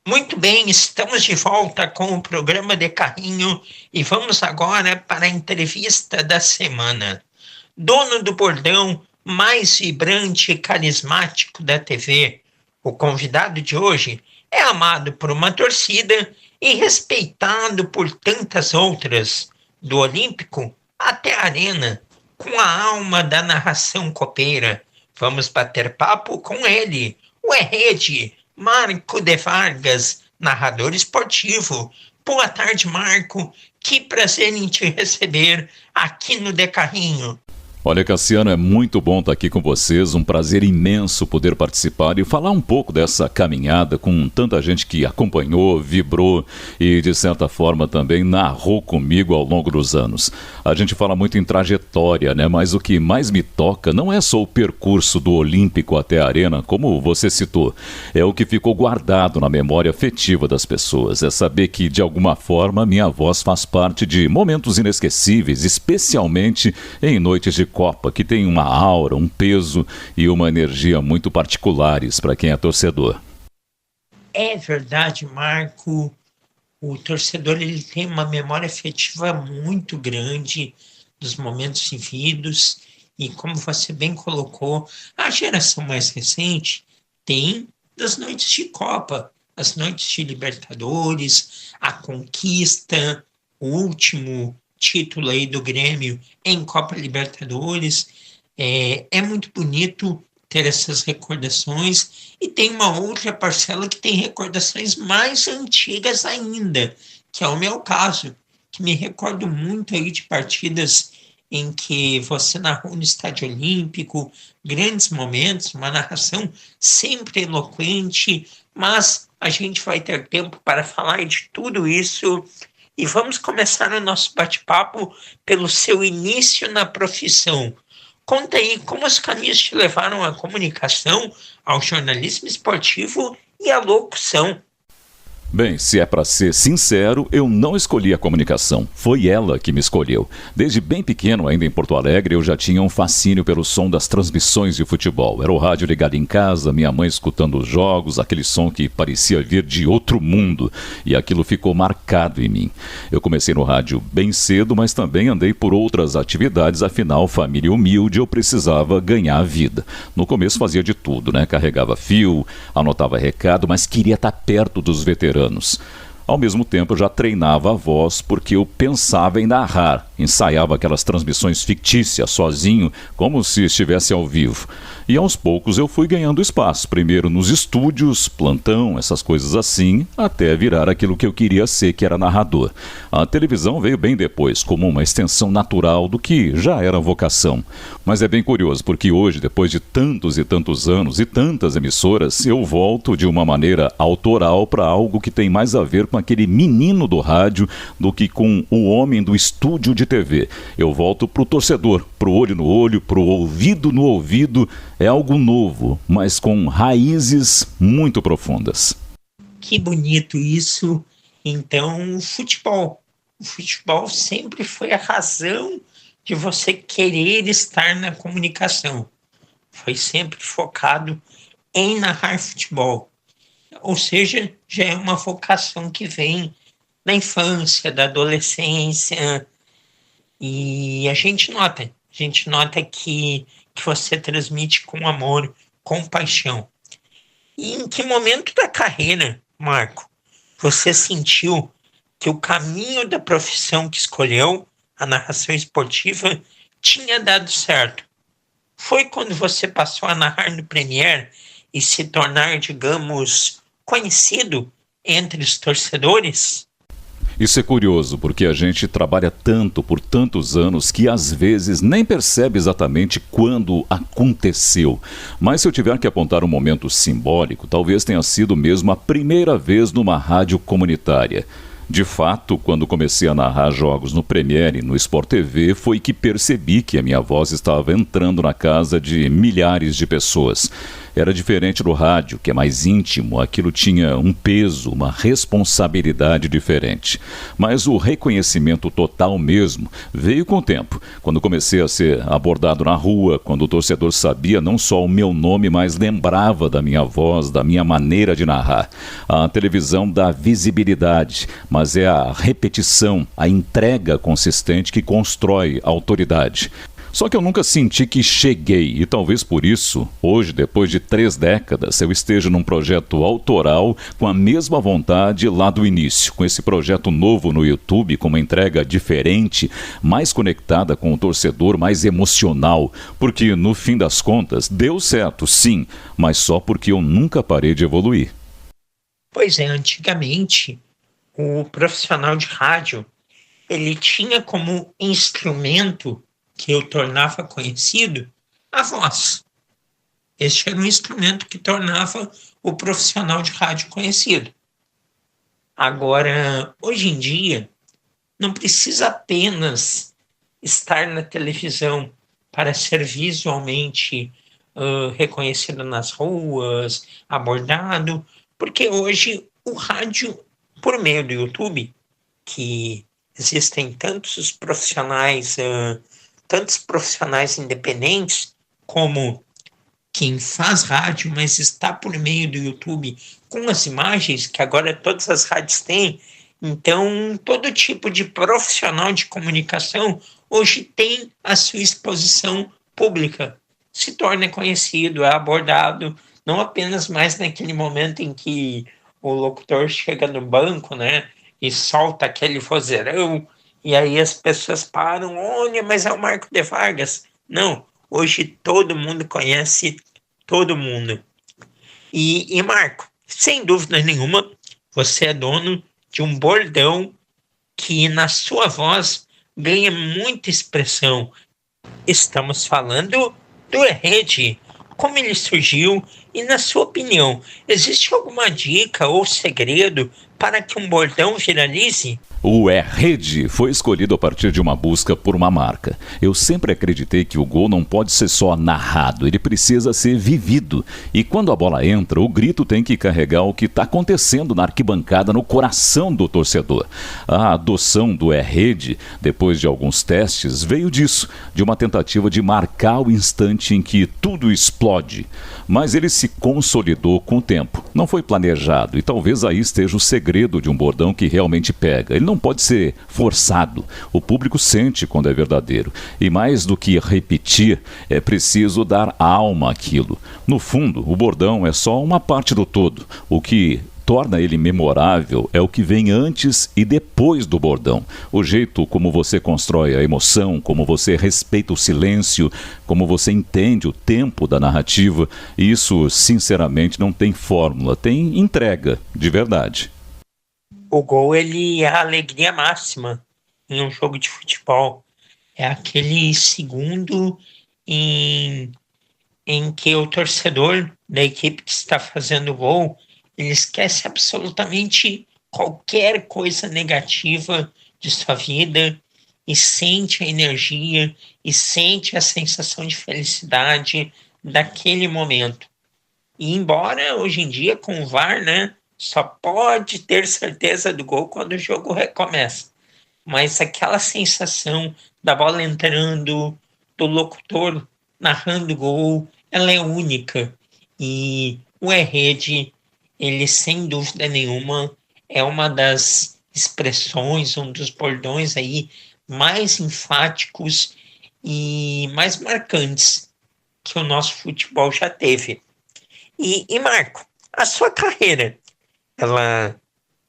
Muito bem, estamos de volta com o programa de carrinho e vamos agora para a entrevista da semana. Dono do bordão mais vibrante e carismático da TV, o convidado de hoje é amado por uma torcida e respeitado por tantas outras, do Olímpico até a Arena, com a alma da narração copeira. Vamos bater papo com ele, o Rede, Marco de Vargas, narrador esportivo. Boa tarde, Marco. Que prazer em te receber aqui no De Carrinho. Olha, Cassiano, é muito bom estar aqui com vocês, um prazer imenso poder participar e falar um pouco dessa caminhada com tanta gente que acompanhou, vibrou e, de certa forma, também narrou comigo ao longo dos anos. A gente fala muito em trajetória, né? Mas o que mais me toca não é só o percurso do Olímpico até a Arena, como você citou, é o que ficou guardado na memória afetiva das pessoas, é saber que, de alguma forma, minha voz faz parte de momentos inesquecíveis, especialmente em noites de Copa, que tem uma aura, um peso e uma energia muito particulares para quem é torcedor. É verdade, Marco. O torcedor ele tem uma memória afetiva muito grande dos momentos vividos e, como você bem colocou, a geração mais recente tem das noites de Copa, as noites de Libertadores, a conquista, o último título aí do Grêmio em Copa Libertadores. É muito bonito ter essas recordações e tem uma outra parcela que tem recordações mais antigas ainda, que é o meu caso, que me recordo muito aí de partidas em que você narrou no Estádio Olímpico, grandes momentos, uma narração sempre eloquente, mas a gente vai ter tempo para falar de tudo isso. E vamos começar o nosso bate-papo pelo seu início na profissão. Conta aí como os caminhos te levaram à comunicação, ao jornalismo esportivo e à locução. Bem, se é para ser sincero, eu não escolhi a comunicação. Foi ela que me escolheu. Desde bem pequeno, ainda em Porto Alegre, eu já tinha um fascínio pelo som das transmissões de futebol. Era o rádio ligado em casa, minha mãe escutando os jogos, aquele som que parecia vir de outro mundo. E aquilo ficou marcado em mim. Eu comecei no rádio bem cedo, mas também andei por outras atividades, afinal, família humilde, eu precisava ganhar a vida. No começo fazia de tudo, né? Carregava fio, anotava recado, mas queria estar perto dos veteranos. Ao mesmo tempo, eu já treinava a voz porque eu pensava em narrar, ensaiava aquelas transmissões fictícias sozinho, como se estivesse ao vivo. E aos poucos eu fui ganhando espaço, primeiro nos estúdios, plantão, essas coisas assim, até virar aquilo que eu queria ser, que era narrador. A televisão veio bem depois, como uma extensão natural do que já era vocação. Mas é bem curioso, porque hoje, depois de tantos e tantos anos e tantas emissoras, eu volto de uma maneira autoral para algo que tem mais a ver com aquele menino do rádio do que com o homem do estúdio de TV. Eu volto pro torcedor, pro olho no olho, pro ouvido no ouvido. É algo novo, mas com raízes muito profundas. Que bonito isso. Então, o futebol sempre foi a razão de você querer estar na comunicação. Foi sempre focado em narrar futebol. Ou seja, já é uma vocação que vem da infância, da adolescência. E a gente nota que você transmite com amor, com paixão. E em que momento da carreira, Marco, você sentiu que o caminho da profissão que escolheu, a narração esportiva, tinha dado certo? Foi quando você passou a narrar no Premier e se tornar, digamos, conhecido entre os torcedores? Isso é curioso, porque a gente trabalha tanto por tantos anos que às vezes nem percebe exatamente quando aconteceu. Mas se eu tiver que apontar um momento simbólico, talvez tenha sido mesmo a primeira vez numa rádio comunitária. De fato, quando comecei a narrar jogos no Premier e no Sport TV, foi que percebi que a minha voz estava entrando na casa de milhares de pessoas. Era diferente do rádio, que é mais íntimo, aquilo tinha um peso, uma responsabilidade diferente. Mas o reconhecimento total mesmo veio com o tempo, quando comecei a ser abordado na rua, quando o torcedor sabia não só o meu nome, mas lembrava da minha voz, da minha maneira de narrar. A televisão dá visibilidade, mas é a repetição, a entrega consistente que constrói a autoridade. Só que eu nunca senti que cheguei e talvez por isso, hoje, depois de 3 décadas, eu esteja num projeto autoral com a mesma vontade lá do início, com esse projeto novo no YouTube, com uma entrega diferente, mais conectada com o torcedor, mais emocional, porque no fim das contas deu certo, sim, mas só porque eu nunca parei de evoluir. Pois é, antigamente o profissional de rádio, ele tinha como instrumento que o tornava conhecido a voz. Este era um instrumento que tornava o profissional de rádio conhecido. Agora, hoje em dia, não precisa apenas estar na televisão para ser visualmente reconhecido nas ruas, abordado, porque hoje o rádio, por meio do YouTube, que existem tantos profissionais independentes, como quem faz rádio, mas está por meio do YouTube com as imagens, que agora todas as rádios têm. Então, todo tipo de profissional de comunicação hoje tem a sua exposição pública, se torna conhecido, é abordado, não apenas mais naquele momento em que o locutor chega no banco, né, e solta aquele vozeirão, e aí as pessoas param, olha, mas é o Marco de Vargas. Não, hoje todo mundo conhece todo mundo. E Marco, sem dúvida nenhuma, você é dono de um bordão que na sua voz ganha muita expressão. Estamos falando do Rede, como ele surgiu e, na sua opinião, existe alguma dica ou segredo para que um bordão viralize? O Rede foi escolhido a partir de uma busca por uma marca. Eu sempre acreditei que o gol não pode ser só narrado, ele precisa ser vivido. E quando a bola entra, o grito tem que carregar o que está acontecendo na arquibancada, no coração do torcedor. A adoção do Rede, depois de alguns testes, veio disso, de uma tentativa de marcar o instante em que tudo explode. Mas ele se consolidou com o tempo. Não foi planejado e talvez aí esteja o segredo de um bordão que realmente pega. Ele não pode ser forçado. O público sente quando é verdadeiro. E mais do que repetir, é preciso dar alma àquilo. No fundo, o bordão é só uma parte do todo. O que torna ele memorável é o que vem antes e depois do bordão. O jeito como você constrói a emoção, como você respeita o silêncio, como você entende o tempo da narrativa. Isso, sinceramente, não tem fórmula, tem entrega, de verdade. O gol, ele é a alegria máxima em um jogo de futebol. É aquele segundo em que o torcedor da equipe que está fazendo o gol, ele esquece absolutamente qualquer coisa negativa de sua vida e sente a energia e sente a sensação de felicidade daquele momento. E embora hoje em dia com o VAR, né, só pode ter certeza do gol quando o jogo recomeça. Mas aquela sensação da bola entrando, do locutor narrando o gol, ela é única. E o Rede, ele sem dúvida nenhuma é uma das expressões, um dos bordões aí mais enfáticos e mais marcantes que o nosso futebol já teve. E Marco, a sua carreira, ela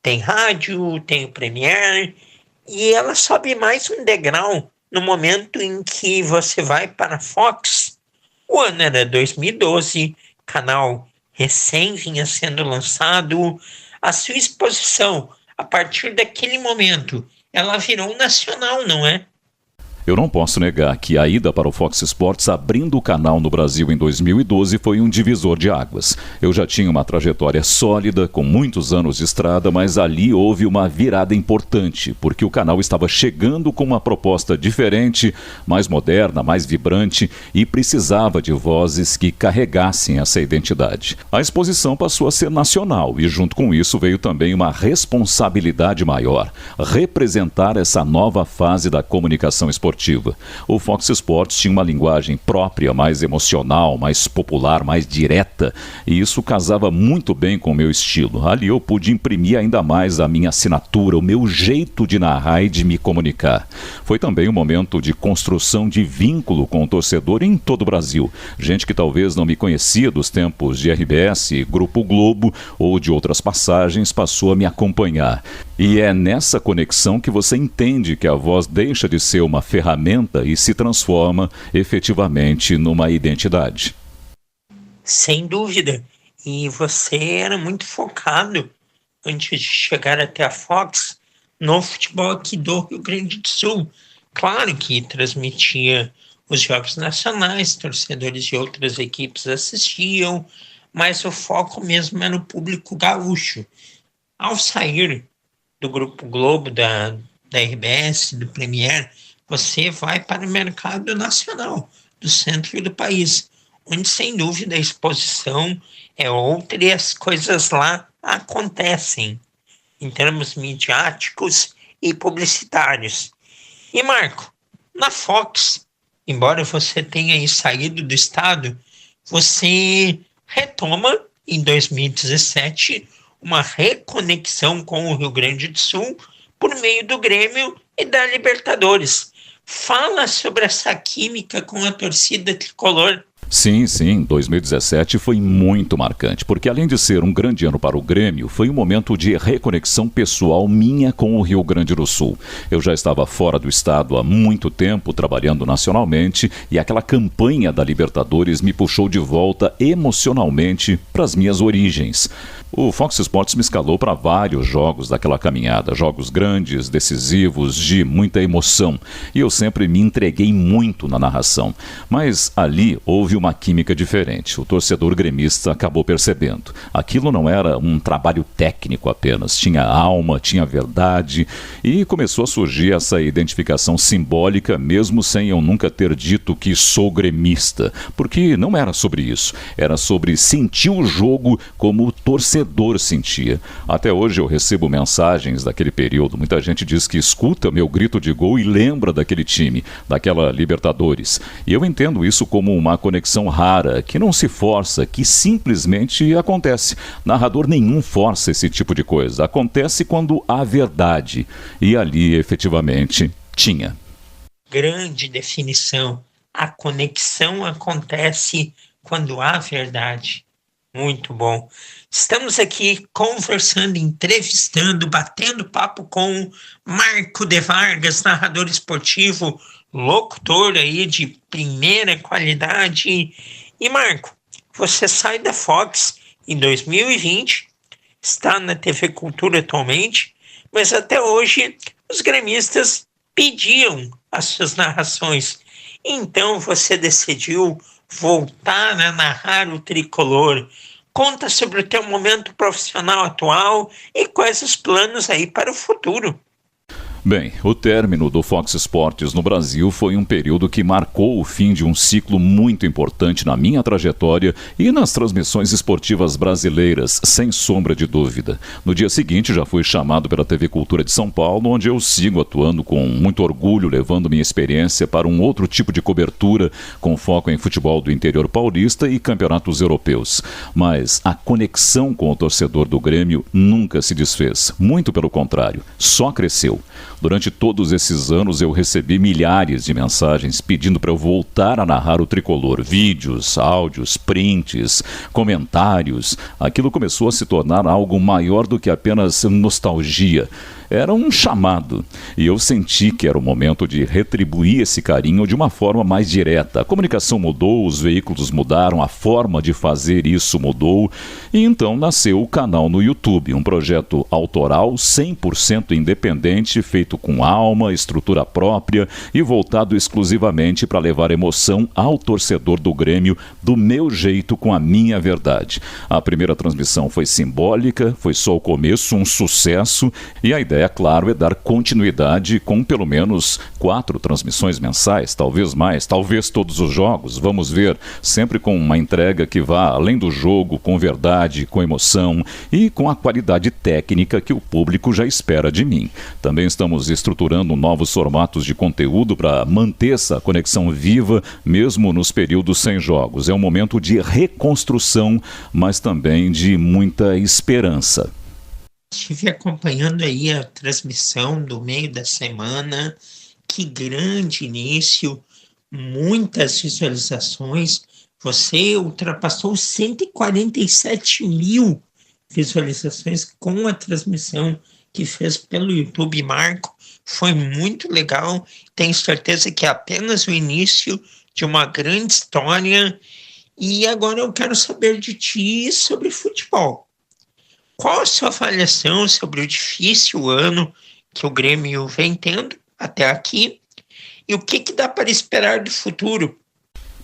tem rádio, tem o Premiere, e ela sobe mais um degrau no momento em que você vai para a Fox. O ano era 2012, canal recém vinha sendo lançado. A sua exposição, a partir daquele momento, ela virou nacional, não é? Eu não posso negar que a ida para o Fox Sports abrindo o canal no Brasil em 2012 foi um divisor de águas. Eu já tinha uma trajetória sólida, com muitos anos de estrada, mas ali houve uma virada importante, porque o canal estava chegando com uma proposta diferente, mais moderna, mais vibrante e precisava de vozes que carregassem essa identidade. A exposição passou a ser nacional e junto com isso veio também uma responsabilidade maior, representar essa nova fase da comunicação esportiva. O Fox Sports tinha uma linguagem própria, mais emocional, mais popular, mais direta, e isso casava muito bem com o meu estilo. Ali eu pude imprimir ainda mais a minha assinatura, o meu jeito de narrar e de me comunicar. Foi também um momento de construção de vínculo com o torcedor em todo o Brasil. Gente que talvez não me conhecia dos tempos de RBS, Grupo Globo ou de outras passagens passou a me acompanhar. E é nessa conexão que você entende que a voz deixa de ser uma ferramenta e se transforma efetivamente numa identidade. Sem dúvida. E você era muito focado, antes de chegar até a Fox, no futebol aqui do Rio Grande do Sul. Claro que transmitia os jogos nacionais, torcedores de outras equipes assistiam, mas o foco mesmo era o público gaúcho. Ao sair do Grupo Globo, da RBS, do Premier, você vai para o mercado nacional, do centro do país, onde sem dúvida a exposição é outra e as coisas lá acontecem, em termos midiáticos e publicitários. E Marco, na Fox, embora você tenha aí saído do estado, você retoma em 2017 uma reconexão com o Rio Grande do Sul por meio do Grêmio e da Libertadores. Fala sobre essa química com a torcida tricolor. Sim, 2017 foi muito marcante, porque além de ser um grande ano para o Grêmio, foi um momento de reconexão pessoal minha com o Rio Grande do Sul. Eu já estava fora do estado há muito tempo, trabalhando nacionalmente, e aquela campanha da Libertadores me puxou de volta emocionalmente para as minhas origens. O Fox Sports me escalou para vários jogos daquela caminhada, jogos grandes, decisivos, de muita emoção, e eu sempre me entreguei muito na narração. Mas ali houve uma química diferente. O torcedor gremista acabou percebendo. Aquilo não era um trabalho técnico apenas, tinha alma, tinha verdade, e começou a surgir essa identificação simbólica, mesmo sem eu nunca ter dito que sou gremista, porque não era sobre isso, era sobre sentir o jogo como o torcedor sentia. Até hoje eu recebo mensagens daquele período, muita gente diz que escuta meu grito de gol e lembra daquele time, daquela Libertadores, e eu entendo isso como uma conexão rara, que não se força, que simplesmente acontece. Narrador nenhum força esse tipo de coisa, acontece quando há verdade, e ali efetivamente tinha. Grande definição, a conexão acontece quando há verdade. Muito bom. Estamos aqui conversando, entrevistando, batendo papo com Marco de Vargas, narrador esportivo, locutor aí de primeira qualidade. E Marco, você sai da Fox em 2020, está na TV Cultura atualmente, mas até hoje os gremistas pediam as suas narrações. Então você decidiu voltar a narrar o tricolor. Conta sobre o teu momento profissional atual e quais os planos aí para o futuro. Bem, o término do Fox Sports no Brasil foi um período que marcou o fim de um ciclo muito importante na minha trajetória e nas transmissões esportivas brasileiras, sem sombra de dúvida. No dia seguinte já fui chamado pela TV Cultura de São Paulo, onde eu sigo atuando com muito orgulho, levando minha experiência para um outro tipo de cobertura, com foco em futebol do interior paulista e campeonatos europeus. Mas a conexão com o torcedor do Grêmio nunca se desfez, muito pelo contrário, só cresceu. Durante todos esses anos eu recebi milhares de mensagens pedindo para eu voltar a narrar o tricolor. Vídeos, áudios, prints, comentários. Aquilo começou a se tornar algo maior do que apenas nostalgia. Era um chamado, e eu senti que era o momento de retribuir esse carinho de uma forma mais direta. A comunicação mudou, os veículos mudaram, a forma de fazer isso mudou, e então nasceu o canal no YouTube, um projeto autoral 100% independente, feito feito com alma, estrutura própria e voltado exclusivamente para levar emoção ao torcedor do Grêmio do meu jeito, com a minha verdade. A primeira transmissão foi simbólica, foi só o começo, um sucesso, e a ideia, claro, é dar continuidade com pelo menos 4 transmissões mensais, talvez mais, talvez todos os jogos. Vamos ver, sempre com uma entrega que vá além do jogo, com verdade, com emoção e com a qualidade técnica que o público já espera de mim. Também estamos estruturando novos formatos de conteúdo para manter essa conexão viva, mesmo nos períodos sem jogos. É um momento de reconstrução, mas também de muita esperança. Estive acompanhando aí a transmissão do meio da semana. Que grande início, muitas visualizações. Você ultrapassou 147 mil visualizações com a transmissão que fez pelo YouTube, Marco. Foi muito legal. Tenho certeza que é apenas o início de uma grande história. E agora eu quero saber de ti sobre futebol. Qual a sua avaliação sobre o difícil ano que o Grêmio vem tendo até aqui? E o que dá para esperar do futuro?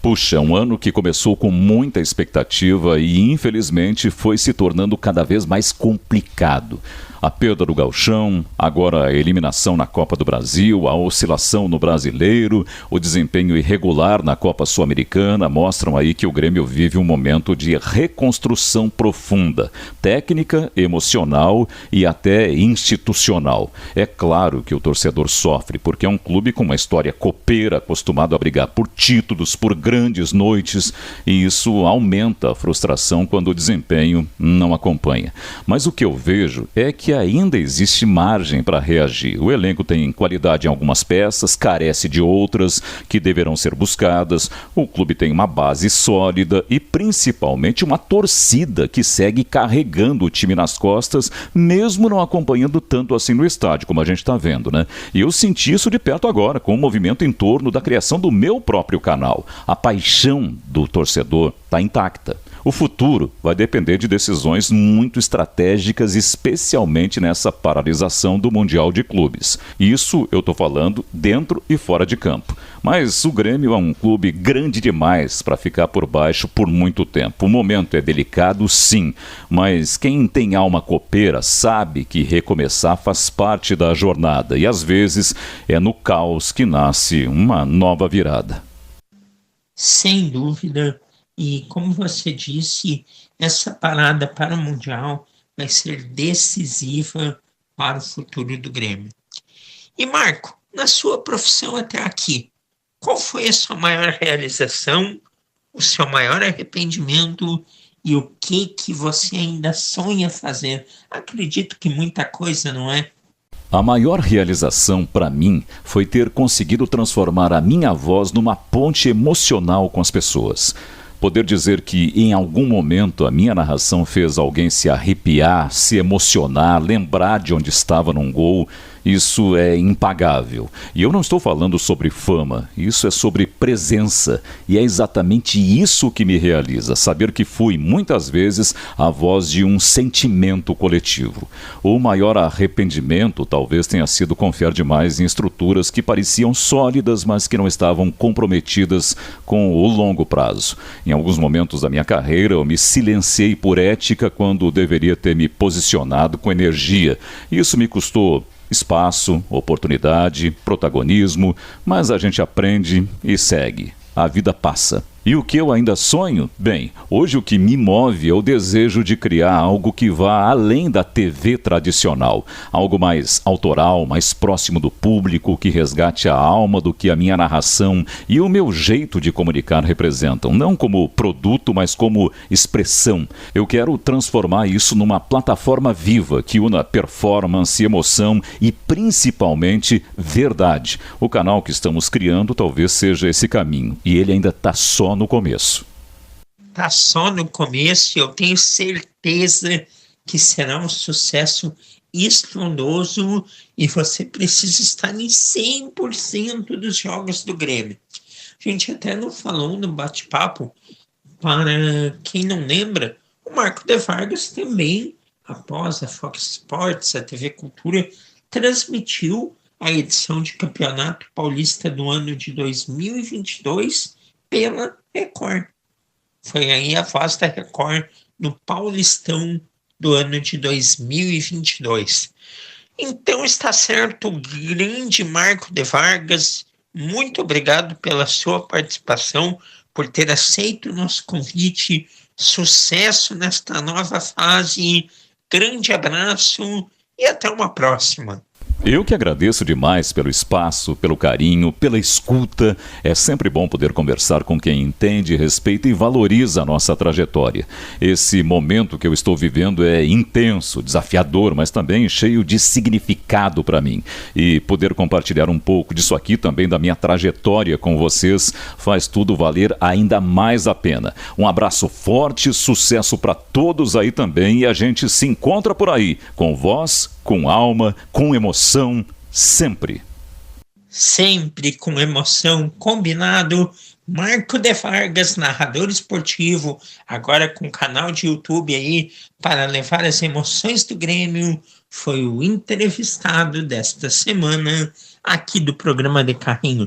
Puxa, um ano que começou com muita expectativa e infelizmente foi se tornando cada vez mais complicado. A perda do Gauchão, agora a eliminação na Copa do Brasil, a oscilação no Brasileiro, o desempenho irregular na Copa Sul-Americana mostram aí que o Grêmio vive um momento de reconstrução profunda, técnica, emocional e até institucional. É claro que o torcedor sofre, porque é um clube com uma história copeira, acostumado a brigar por títulos, por grandes noites, e isso aumenta a frustração quando o desempenho não acompanha. Mas o que eu vejo é que ainda existe margem para reagir. O elenco tem qualidade em algumas peças, carece de outras que deverão ser buscadas. O clube tem uma base sólida e principalmente uma torcida que segue carregando o time nas costas, mesmo não acompanhando tanto assim no estádio, como a gente está vendo, né? E eu senti isso de perto agora, com o movimento em torno da criação do meu próprio canal. A paixão do torcedor está intacta. O futuro vai depender de decisões muito estratégicas, especialmente nessa paralisação do Mundial de Clubes. Isso eu estou falando dentro e fora de campo. Mas o Grêmio é um clube grande demais para ficar por baixo por muito tempo. O momento é delicado, sim, mas quem tem alma copeira sabe que recomeçar faz parte da jornada e às vezes é no caos que nasce uma nova virada. Sem dúvida. E como você disse, essa parada para o Mundial vai ser decisiva para o futuro do Grêmio. E Marco, na sua profissão até aqui, qual foi a sua maior realização, o seu maior arrependimento e o que você ainda sonha fazer? Acredito que muita coisa, não é? A maior realização para mim foi ter conseguido transformar a minha voz numa ponte emocional com as pessoas. Poder dizer que em algum momento a minha narração fez alguém se arrepiar, se emocionar, lembrar de onde estava num gol, isso é impagável. E eu não estou falando sobre fama, isso é sobre presença. E é exatamente isso que me realiza, saber que fui, muitas vezes, a voz de um sentimento coletivo. O maior arrependimento talvez tenha sido confiar demais em estruturas que pareciam sólidas, mas que não estavam comprometidas com o longo prazo. Em alguns momentos da minha carreira, eu me silenciei por ética quando deveria ter me posicionado com energia. Isso me custou espaço, oportunidade, protagonismo, mas a gente aprende e segue. A vida passa. E o que eu ainda sonho? Bem, hoje o que me move é o desejo de criar algo que vá além da TV tradicional. Algo mais autoral, mais próximo do público, que resgate a alma do que a minha narração e o meu jeito de comunicar representam. Não como produto, mas como expressão. Eu quero transformar isso numa plataforma viva que una performance, emoção e principalmente verdade. O canal que estamos criando talvez seja esse caminho. E ele ainda está só no começo. Está só no começo, eu tenho certeza que será um sucesso estrondoso e você precisa estar em 100% dos jogos do Grêmio. A gente até não falou no bate-papo, para quem não lembra, o Marco de Vargas também, após a Fox Sports, a TV Cultura, transmitiu a edição de Campeonato Paulista do ano de 2022 pela Record. Foi aí a voz da Record no Paulistão do ano de 2022. Então está certo, o grande Marco de Vargas, muito obrigado pela sua participação, por ter aceito o nosso convite. Sucesso nesta nova fase, grande abraço e até uma próxima. Eu que agradeço demais pelo espaço, pelo carinho, pela escuta. É sempre bom poder conversar com quem entende, respeita e valoriza a nossa trajetória. Esse momento que eu estou vivendo é intenso, desafiador, mas também cheio de significado para mim. E poder compartilhar um pouco disso aqui também da minha trajetória com vocês faz tudo valer ainda mais a pena. Um abraço forte, sucesso para todos aí também, e a gente se encontra por aí, com voz, com alma, com emoção, sempre. Sempre com emoção, combinado. Marco de Vargas, narrador esportivo, agora com canal de YouTube aí, para levar as emoções do Grêmio, foi o entrevistado desta semana aqui do programa de Carrinho.